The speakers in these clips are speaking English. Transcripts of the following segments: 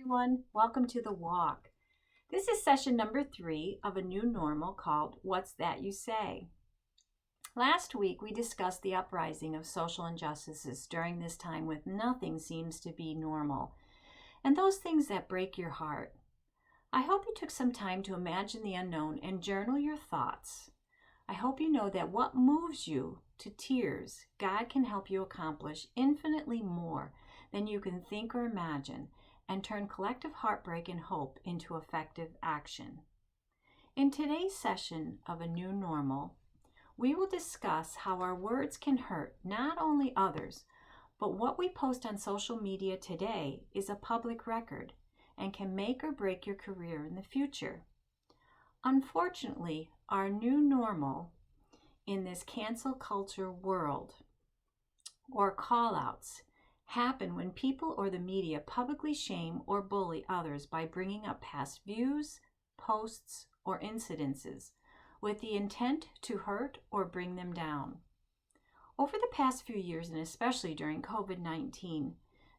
everyone. Welcome to The Walk. This is session number 3 of a new normal called What's That You Say? Last week, we discussed the uprising of social injustices during this time when nothing seems to be normal, and those things that break your heart. I hope you took some time to imagine the unknown and journal your thoughts. I hope you know that what moves you to tears, God can help you accomplish infinitely more than you can think or imagine, and turn collective heartbreak and hope into effective action. In today's session of A New Normal, we will discuss how our words can hurt not only others, but what we post on social media today is a public record and can make or break your career in the future. Unfortunately, our new normal in this cancel culture world, or callouts, happen when people or the media publicly shame or bully others by bringing up past views, posts, or incidences with the intent to hurt or bring them down. Over the past few years, and especially during COVID-19,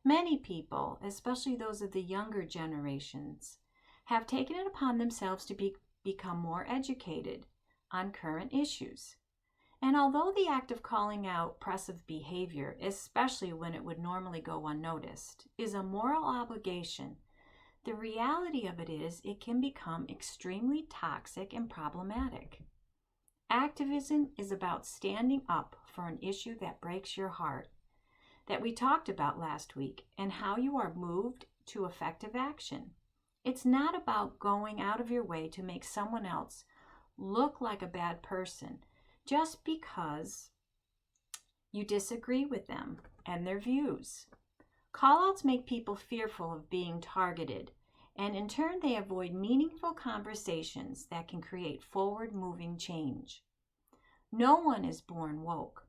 many people, especially those of the younger generations, have taken it upon themselves to become more educated on current issues. And although the act of calling out oppressive behavior, especially when it would normally go unnoticed, is a moral obligation, the reality of it is it can become extremely toxic and problematic. Activism is about standing up for an issue that breaks your heart, that we talked about last week, and how you are moved to effective action. It's not about going out of your way to make someone else look like a bad person just because you disagree with them and their views. Callouts make people fearful of being targeted, and in turn they avoid meaningful conversations that can create forward-moving change. No one is born woke.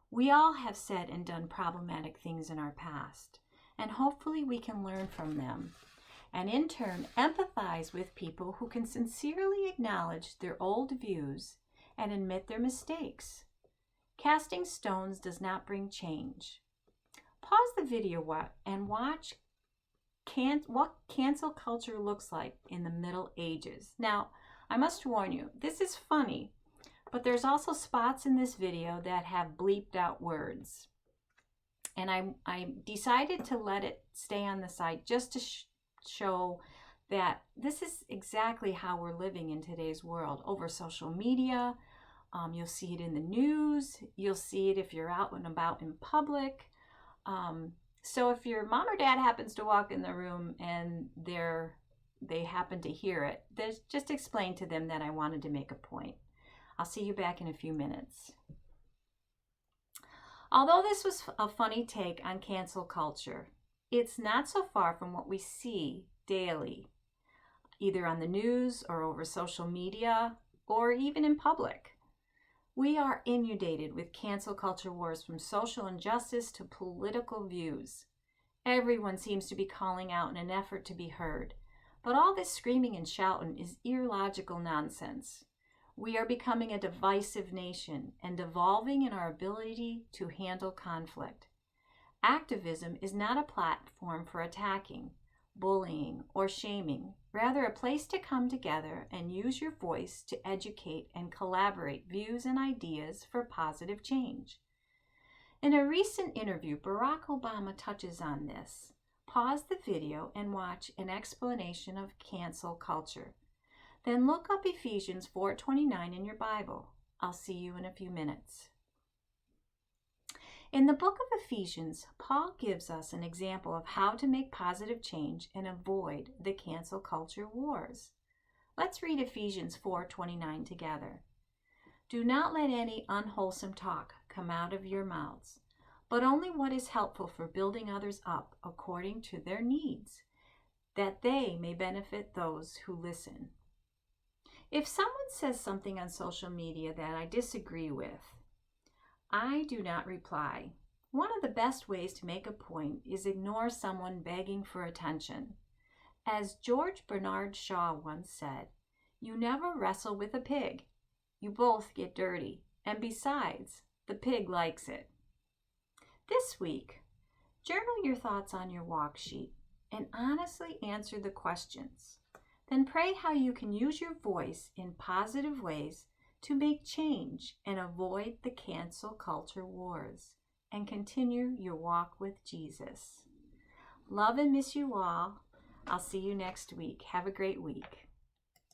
We all have said and done problematic things in our past, and hopefully we can learn from them, and in turn empathize with people who can sincerely acknowledge their old views and admit their mistakes. Casting stones does not bring change. Pause the video and watch what cancel culture looks like in the Middle Ages. Now, I must warn you, this is funny, but there's also spots in this video that have bleeped out words. And I decided to let it stay on the site just to show that this is exactly how we're living in today's world over social media. You'll see it in the news. You'll see it if you're out and about in public. So if your mom or dad happens to walk in the room and they happen to hear it, just explain to them that I wanted to make a point. I'll see you back in a few minutes. Although this was a funny take on cancel culture, it's not so far from what we see daily, either on the news or over social media or even in public. We are inundated with cancel culture wars, from social injustice to political views. Everyone seems to be calling out in an effort to be heard, but all this screaming and shouting is illogical nonsense. We are becoming a divisive nation and devolving in our ability to handle conflict. Activism is not a platform for attacking, bullying, or shaming, rather a place to come together and use your voice to educate and collaborate views and ideas for positive change. In a recent interview, Barack Obama touches on this. Pause the video and watch an explanation of cancel culture. Then look up Ephesians 4:29 in your Bible. I'll see you in a few minutes. In the book of Ephesians, Paul gives us an example of how to make positive change and avoid the cancel culture wars. Let's read Ephesians 4:29 together. Do not let any unwholesome talk come out of your mouths, but only what is helpful for building others up according to their needs, that they may benefit those who listen. If someone says something on social media that I disagree with, I do not reply. One of the best ways to make a point is ignore someone begging for attention. As George Bernard Shaw once said, you never wrestle with a pig. You both get dirty, and besides, the pig likes it. This week, journal your thoughts on your walk sheet. and honestly answer the questions. Then pray how you can use your voice in positive ways to make change and avoid the cancel culture wars and continue your walk with Jesus. Love and miss you all. I'll see you next week. Have a great week.